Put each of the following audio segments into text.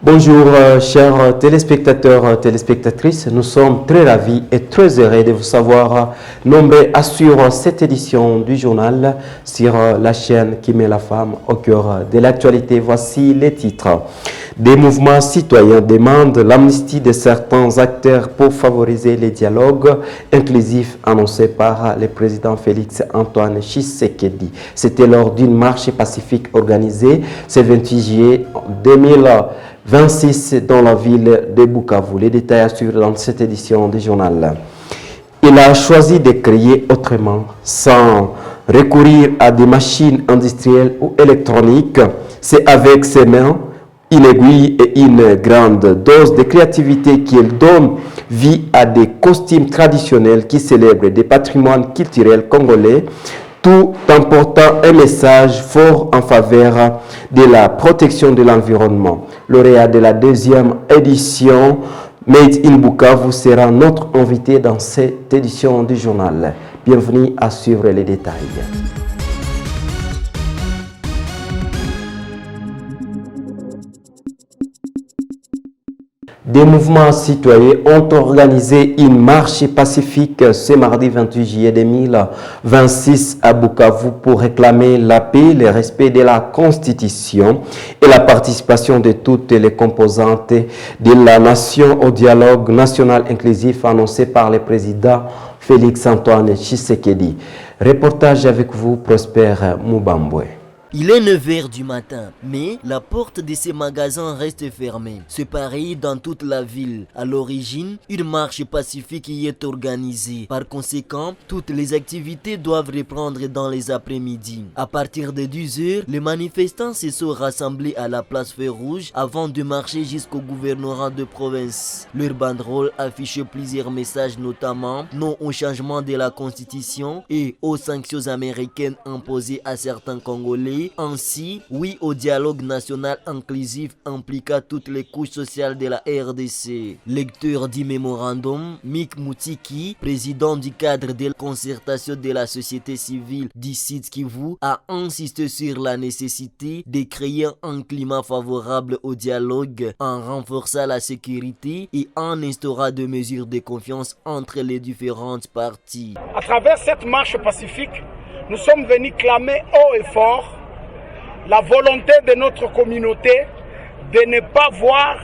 Bonjour chers téléspectateurs, téléspectatrices, nous sommes très ravis et très heureux de vous savoir nombreux à suivre cette édition du journal sur la chaîne qui met la femme au cœur de l'actualité. Voici les titres. Des mouvements citoyens demandent l'amnistie de certains acteurs pour favoriser les dialogues inclusifs annoncés par le président Félix Antoine Tshisekedi. C'était lors d'une marche pacifique organisée ce 28 juillet 2026 dans la ville de Bukavu. Les détails assurés dans cette édition du journal. Il a choisi de créer autrement, sans recourir à des machines industrielles ou électroniques. C'est avec ses mains, une aiguille et une grande dose de créativité qu'il donne vie à des costumes traditionnels qui célèbrent des patrimoines culturels congolais, tout en portant un message fort en faveur de la protection de l'environnement. Lauréat de la deuxième édition Made in Bukavu sera notre invité dans cette édition du journal. Bienvenue à suivre les détails. Des mouvements citoyens ont organisé une marche pacifique ce mardi 28 juillet 2026 à Bukavu pour réclamer la paix, le respect de la Constitution et la participation de toutes les composantes de la nation au dialogue national inclusif annoncé par le président Félix Antoine Tshisekedi. Reportage avec vous, Prosper Mubambwe. Il est 9h du matin, mais la porte de ces magasins reste fermée. C'est pareil dans toute la ville. À l'origine, une marche pacifique y est organisée. Par conséquent, toutes les activités doivent reprendre dans les après-midi. À partir de 10h, les manifestants se sont rassemblés à la place Feu Rouge avant de marcher jusqu'au gouvernorat de province. Leur banderole affichait plusieurs messages, notamment non au changement de la constitution et aux sanctions américaines imposées à certains Congolais. Ainsi, oui au dialogue national inclusif impliquant toutes les couches sociales de la RDC. Lecteur du mémorandum, Mick Moutiki, président du cadre de concertation de la société civile du Sud Kivu, a insisté sur la nécessité de créer un climat favorable au dialogue en renforçant la sécurité et en instaurant des mesures de confiance entre les différentes parties. À travers cette marche pacifique, nous sommes venus clamer haut et fort la volonté de notre communauté de ne pas voir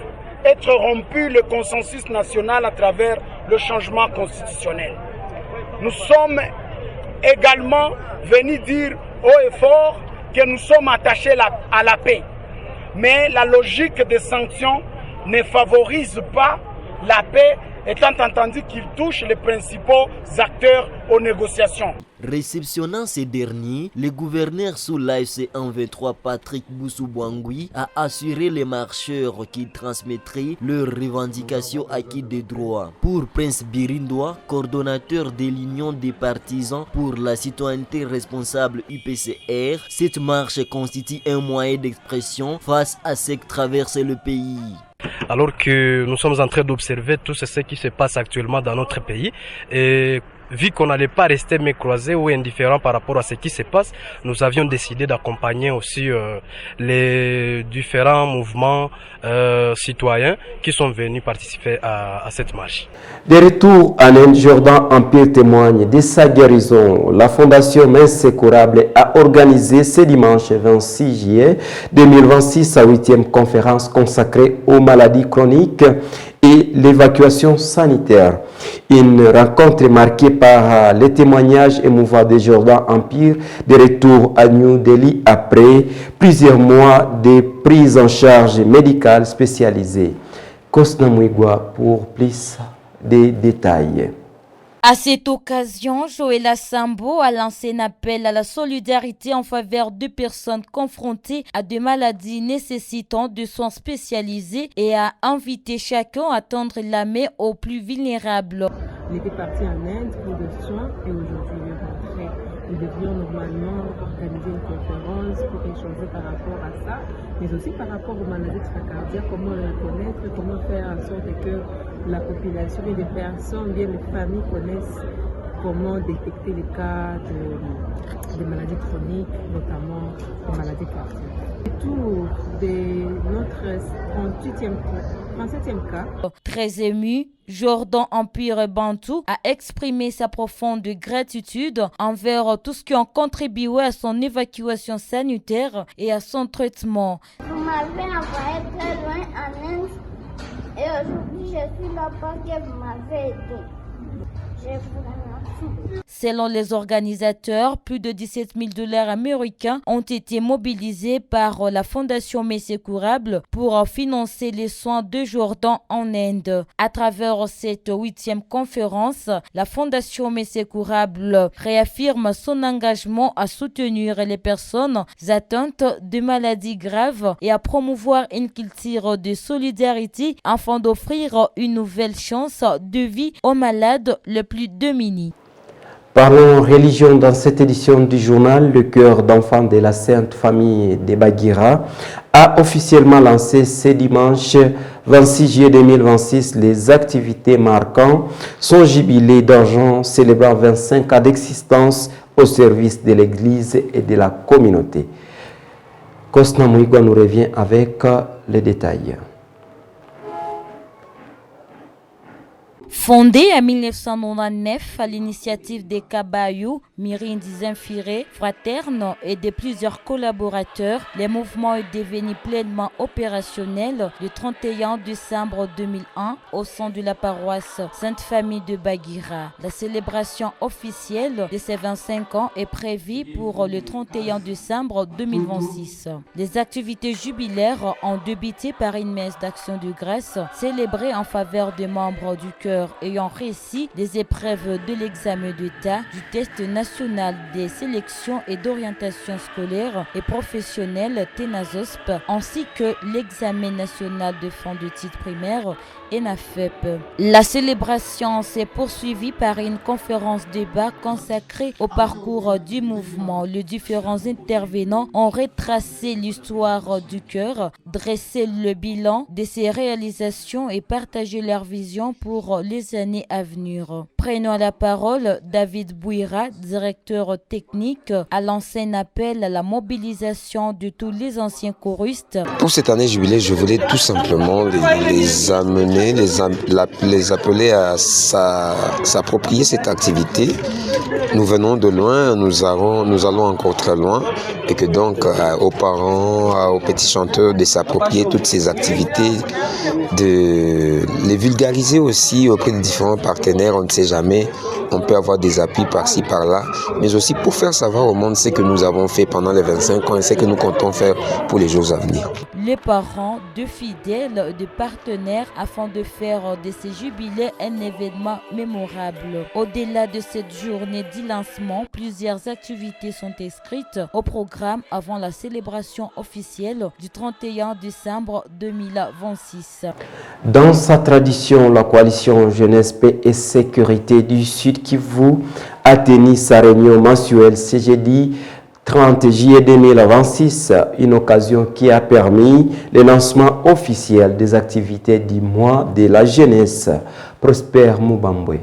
être rompu le consensus national à travers le changement constitutionnel. Nous sommes également venus dire haut et fort que nous sommes attachés à la paix. Mais la logique des sanctions ne favorise pas la paix, étant entendu qu'il touche les principaux acteurs aux négociations. Réceptionnant ces derniers, le gouverneur sous l'AFC 123 Patrick Boussou-Bouangui a assuré les marcheurs qu'ils transmettraient leurs revendications acquises des droits. Pour Prince Birindoa, coordonnateur de l'Union des partisans pour la citoyenneté responsable UPCR, cette marche constitue un moyen d'expression face à ce que traverse le pays. Alors que nous sommes en train d'observer tout ce qui se passe actuellement dans notre pays et vu qu'on n'allait pas rester mains croisées ou indifférents par rapport à ce qui se passe, nous avions décidé d'accompagner aussi les différents mouvements citoyens qui sont venus participer à cette marche. De retour à l'Inde, Jordan Empire témoigne de sa guérison. La Fondation Mains Secourables a organisé ce dimanche 26 juillet 2026 sa 8e conférence consacrée aux maladies chroniques et l'évacuation sanitaire. Une rencontre marquée par les témoignages émouvants de Jordan Empire de retour à New Delhi après plusieurs mois de prise en charge médicale spécialisée. Kosna Mouigwa pour plus de détails. À cette occasion, Joëlla Sambo a lancé un appel à la solidarité en faveur de personnes confrontées à des maladies nécessitant des soins spécialisés et a invité chacun à tendre la main aux plus vulnérables. Il était parti en Inde pour des soins et aujourd'hui il est rentré. Nous devions normalement organiser une conférence pour échanger par rapport à ça, mais aussi par rapport aux maladies extracardiaques, comment les reconnaître, comment faire en sorte que la population et les personnes, bien les familles connaissent comment détecter les cas de maladies chroniques, notamment les maladies cardiaques. Tour de notre 37e cas. Très ému, Jordan Empire Bantou a exprimé sa profonde gratitude envers tous ceux qui ont contribué à son évacuation sanitaire et à son traitement. Vous m'avez envoyé très loin en Inde et aujourd'hui je suis là parce que vous m'avez aidé. Je vous remercie. Selon les organisateurs, plus de 17 000 $ américains ont été mobilisés par la Fondation Messecourable pour financer les soins de Jordan en Inde. À travers cette 8e conférence, la Fondation Messecourable réaffirme son engagement à soutenir les personnes atteintes de maladies graves et à promouvoir une culture de solidarité afin d'offrir une nouvelle chance de vie aux malades les plus démunis. Parlons religion dans cette édition du journal. Le cœur d'enfants de la Sainte Famille de Baguira a officiellement lancé ce dimanche 26 juillet 2026 les activités marquant son jubilé d'argent célébrant 25 ans d'existence au service de l'Église et de la communauté. Kosna Mouigwa nous revient avec les détails. Fondé en 1999 à l'initiative des Kabayou, Mirin Zinfiré, Fraterne et de plusieurs collaborateurs, le mouvement est devenu pleinement opérationnel le 31 décembre 2001 au sein de la paroisse Sainte-Famille de Baguira. La célébration officielle de ces 25 ans est prévue pour le 31 décembre 2026. Les activités jubilaires ont débuté par une messe d'action de grâce célébrée en faveur des membres du cœur ayant réussi des épreuves de l'examen d'État, du test national des sélections et d'orientation scolaire et professionnelle TENASOSP, ainsi que l'examen national de fin de titre primaire ENAFEP. La célébration s'est poursuivie par une conférence débat consacrée au parcours du mouvement. Les différents intervenants ont retracé l'histoire du cœur, dressé le bilan de ses réalisations et partagé leur vision pour les années à venir. Prenant la parole, David Bouira, directeur technique, a lancé un appel à la mobilisation de tous les anciens choristes. Pour cette année jubilée, je voulais tout simplement les amener, les appeler à s'approprier cette activité. Nous venons de loin, nous allons encore très loin, et que donc aux parents, aux petits chanteurs de s'approprier toutes ces activités, de les vulgariser aussi auprès des différents partenaires. On ne sait jamais, on peut avoir des appuis par-ci par-là, mais aussi pour faire savoir au monde ce que nous avons fait pendant les 25 ans et ce que nous comptons faire pour les jours à venir. Les parents, de fidèles, de partenaires afin de faire de ces jubilés un événement mémorable. Au-delà de cette journée de lancement, plusieurs activités sont inscrites au programme avant la célébration officielle du 31 décembre 2026. Dans sa tradition, la coalition Jeunesse, Paix et Sécurité du Sud Kivu a tenu sa réunion mensuelle ce jeudi 30 juillet 2026, une occasion qui a permis le lancement officiel des activités du mois de la jeunesse. Prosper Moubambwe.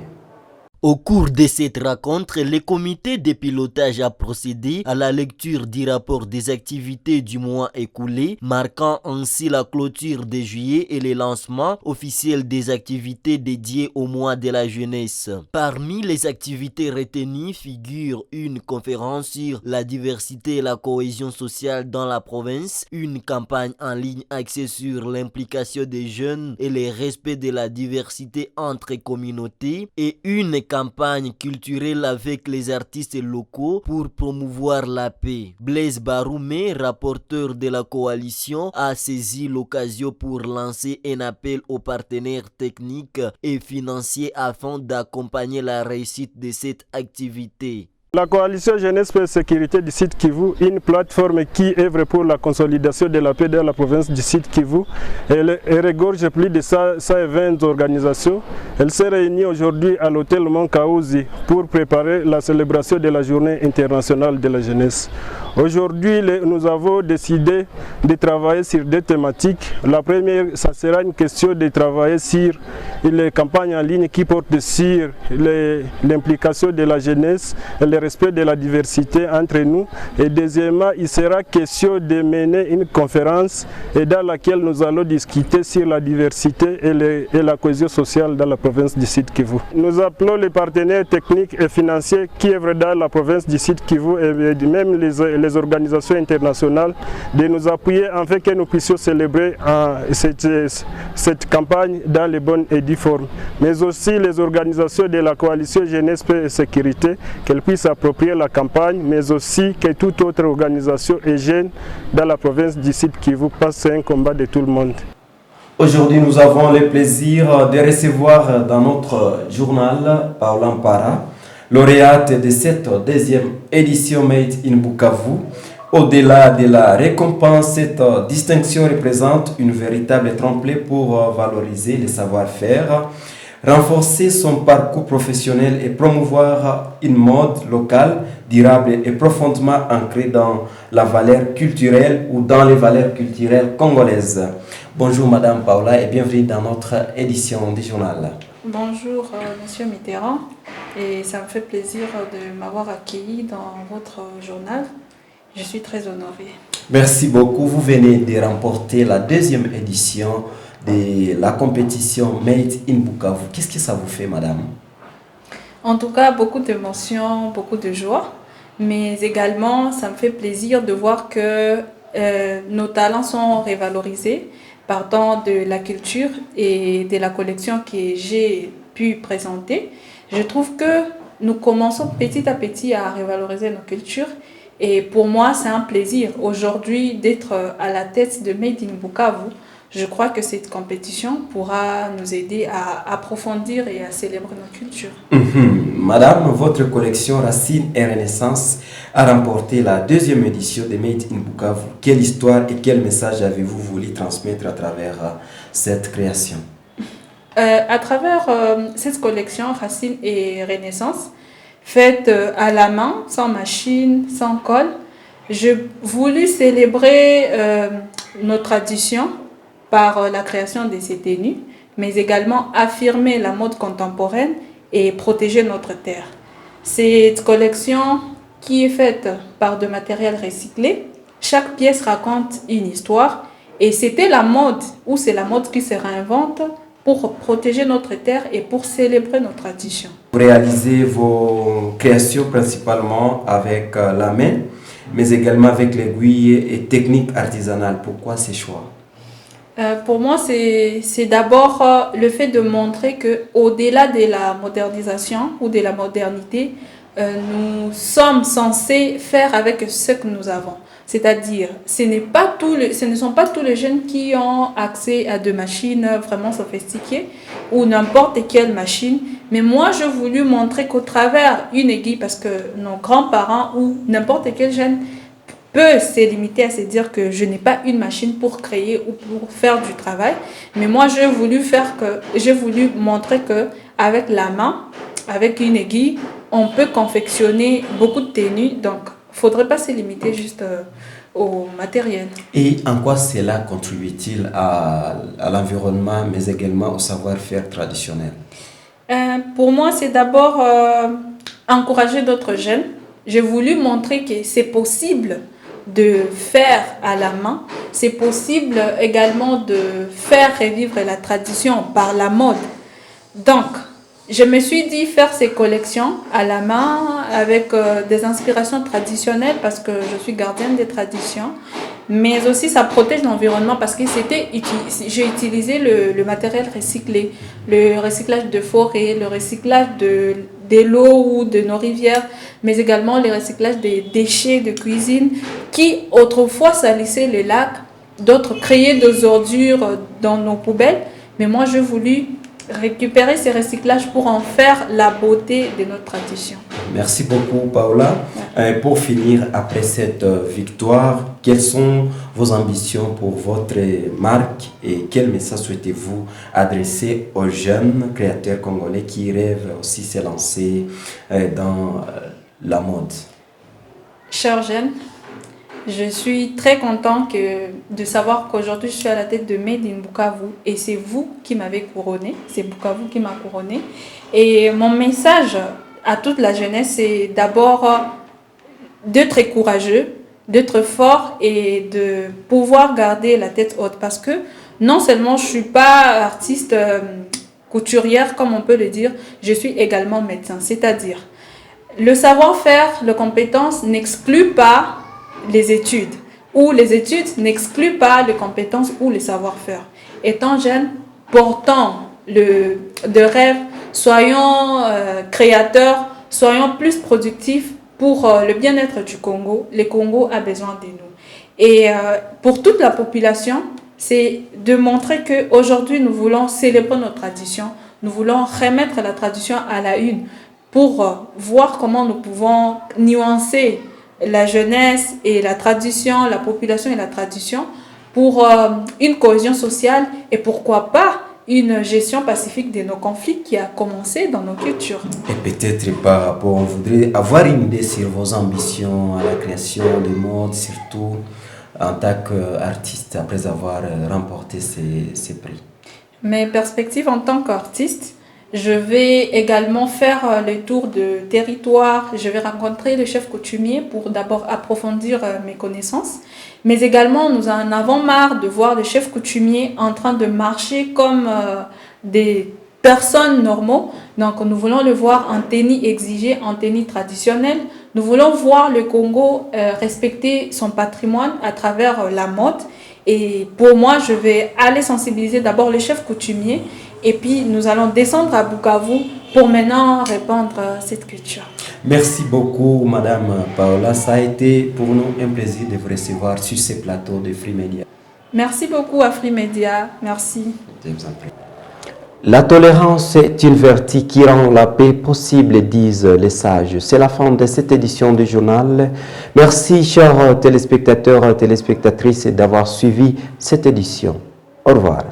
Au cours de cette rencontre, le comité de pilotage a procédé à la lecture du rapport des activités du mois écoulé, marquant ainsi la clôture de juillet et le lancement officiel des activités dédiées au mois de la jeunesse. Parmi les activités retenues figure une conférence sur la diversité et la cohésion sociale dans la province, une campagne en ligne axée sur l'implication des jeunes et le respect de la diversité entre communautés et une campagne culturelle avec les artistes locaux pour promouvoir la paix. Blaise Baroumé, rapporteur de la coalition, a saisi l'occasion pour lancer un appel aux partenaires techniques et financiers afin d'accompagner la réussite de cette activité. La coalition Jeunesse Paix et Sécurité du Sud Kivu, une plateforme qui œuvre pour la consolidation de la paix dans la province du Sud Kivu. Elle regorge plus de 120 organisations. Elle s'est réunie aujourd'hui à l'hôtel Mont Kaouzi pour préparer la célébration de la journée internationale de la jeunesse. Aujourd'hui, nous avons décidé de travailler sur deux thématiques. La première, ça sera une question de travailler sur les campagnes en ligne qui portent sur l'implication de la jeunesse et le respect de la diversité entre nous. Et deuxièmement, il sera question de mener une conférence dans laquelle nous allons discuter sur la diversité et la cohésion sociale dans la province du Sud Kivu. Nous appelons les partenaires techniques et financiers qui œuvrent dans la province du Sud Kivu et même les organisations internationales de nous appuyer afin que nous puissions célébrer cette campagne dans les bonnes et dues formes. Mais aussi les organisations de la coalition Jeunesse, Paix et Sécurité, qu'elles puissent approprier la campagne, mais aussi que toute autre organisation et jeune dans la province du Sud Kivu passe un combat de tout le monde. Aujourd'hui, nous avons le plaisir de recevoir dans notre journal Paula Mpara, lauréate de cette deuxième édition Made in Bukavu. Au-delà de la récompense, cette distinction représente une véritable tremplin pour valoriser les savoir-faire, renforcer son parcours professionnel et promouvoir une mode locale, durable et profondément ancrée dans la valeur culturelle ou dans les valeurs culturelles congolaises. Bonjour Madame Paula et bienvenue dans notre édition du journal. Bonjour Monsieur Mitterrand, et ça me fait plaisir de m'avoir accueilli dans votre journal. Je suis très honorée. Merci beaucoup. Vous venez de remporter la deuxième édition de la compétition Made in Bukavu. Qu'est-ce que ça vous fait, madame? En tout cas, beaucoup d'émotions, beaucoup de joie, mais également, ça me fait plaisir de voir que nos talents sont révalorisés partant de la culture et de la collection que j'ai pu présenter. Je trouve que nous commençons petit à petit à revaloriser nos cultures. Et pour moi, c'est un plaisir aujourd'hui d'être à la tête de Made in Bukavu. Je crois que cette compétition pourra nous aider à approfondir et à célébrer nos cultures. Madame, votre collection Racines et Renaissance a remporté la deuxième édition de Made in Bukavu. Quelle histoire et quel message avez-vous voulu transmettre à travers cette création? À travers cette collection Racines et Renaissance, faite à la main, sans machine, sans colle, j'ai voulu célébrer nos traditions par la création de ces tenues, mais également affirmer la mode contemporaine et protéger notre terre. Cette collection qui est faite par de matériel recyclé, chaque pièce raconte une histoire et c'était la mode, ou c'est la mode qui se réinvente pour protéger notre terre et pour célébrer nos traditions. Vous réalisez vos créations principalement avec la main, mais également avec l'aiguille et techniques artisanales. Pourquoi ces choix? Pour moi, c'est d'abord le fait de montrer qu'au-delà de la modernisation ou de la modernité, nous sommes censés faire avec ce que nous avons. C'est-à-dire, ce ne sont pas tous les jeunes qui ont accès à des machines vraiment sophistiquées ou n'importe quelle machine. Mais moi, j'ai voulu montrer qu'au travers une aiguille, parce que nos grands-parents ou n'importe quel jeune peut se limiter à se dire que je n'ai pas une machine pour créer ou pour faire du travail. Mais moi, j'ai voulu montrer qu'avec la main, avec une aiguille, on peut confectionner beaucoup de tenues. Donc, il ne faudrait pas se limiter juste au matériel. Et en quoi cela contribue-t-il à l'environnement, mais également au savoir-faire traditionnel? Pour moi, c'est d'abord encourager d'autres jeunes. J'ai voulu montrer que c'est possible de faire à la main. C'est possible également de faire revivre la tradition par la mode. Donc, je me suis dit faire ces collections à la main avec des inspirations traditionnelles parce que je suis gardienne des traditions. Mais aussi, ça protège l'environnement parce que j'ai utilisé le matériel recyclé, le recyclage de forêt, le recyclage de l'eau ou de nos rivières, mais également le recyclage des déchets de cuisine qui autrefois salissaient les lacs, d'autres créaient des ordures dans nos poubelles. Mais moi, j'ai voulu récupérer ces recyclages pour en faire la beauté de notre tradition. Merci beaucoup, Paola. Pour finir, après cette victoire, quelles sont vos ambitions pour votre marque et quel message souhaitez-vous adresser aux jeunes créateurs congolais qui rêvent aussi de se lancer dans la mode? Chers jeunes, je suis très content de savoir qu'aujourd'hui je suis à la tête de Made in Bukavu et c'est vous qui m'avez couronné, c'est Bukavu qui m'a couronné. Et mon message à toute la jeunesse, c'est d'abord d'être courageux, d'être fort et de pouvoir garder la tête haute parce que non seulement je ne suis pas artiste couturière comme on peut le dire, je suis également médecin, c'est-à-dire le savoir-faire, la compétence n'exclut pas les études ou les études n'excluent pas les compétences ou les savoir-faire. Étant jeune, portant de rêves, soyons créateurs, soyons plus productifs pour le bien-être du Congo. Le Congo a besoin de nous. Et pour toute la population, c'est de montrer qu'aujourd'hui, nous voulons célébrer notre tradition. Nous voulons remettre la tradition à la une pour voir comment nous pouvons nuancer la jeunesse et la tradition, la population et la tradition pour une cohésion sociale et pourquoi pas une gestion pacifique de nos conflits qui a commencé dans nos cultures. Et peut-être par rapport, on voudrait avoir une idée sur vos ambitions à la création de mode, surtout en tant qu'artiste après avoir remporté ces prix. Mes perspectives en tant qu'artiste, je vais également faire le tour de territoire. Je vais rencontrer les chefs coutumiers pour d'abord approfondir mes connaissances. Mais également, nous en avons marre de voir les chefs coutumiers en train de marcher comme des personnes normaux. Donc, nous voulons le voir en tenue exigée, en tenue traditionnelle. Nous voulons voir le Congo respecter son patrimoine à travers la mode. Et pour moi, je vais aller sensibiliser d'abord les chefs coutumiers et puis nous allons descendre à Bukavu pour maintenant répandre cette culture. Merci beaucoup, Madame Paola. Ça a été pour nous un plaisir de vous recevoir sur ce plateau de Free Media. Merci beaucoup à Free Media. Merci. La tolérance est une vertu qui rend la paix possible, disent les sages. C'est la fin de cette édition du journal. Merci, chers téléspectateurs et téléspectatrices, d'avoir suivi cette édition. Au revoir.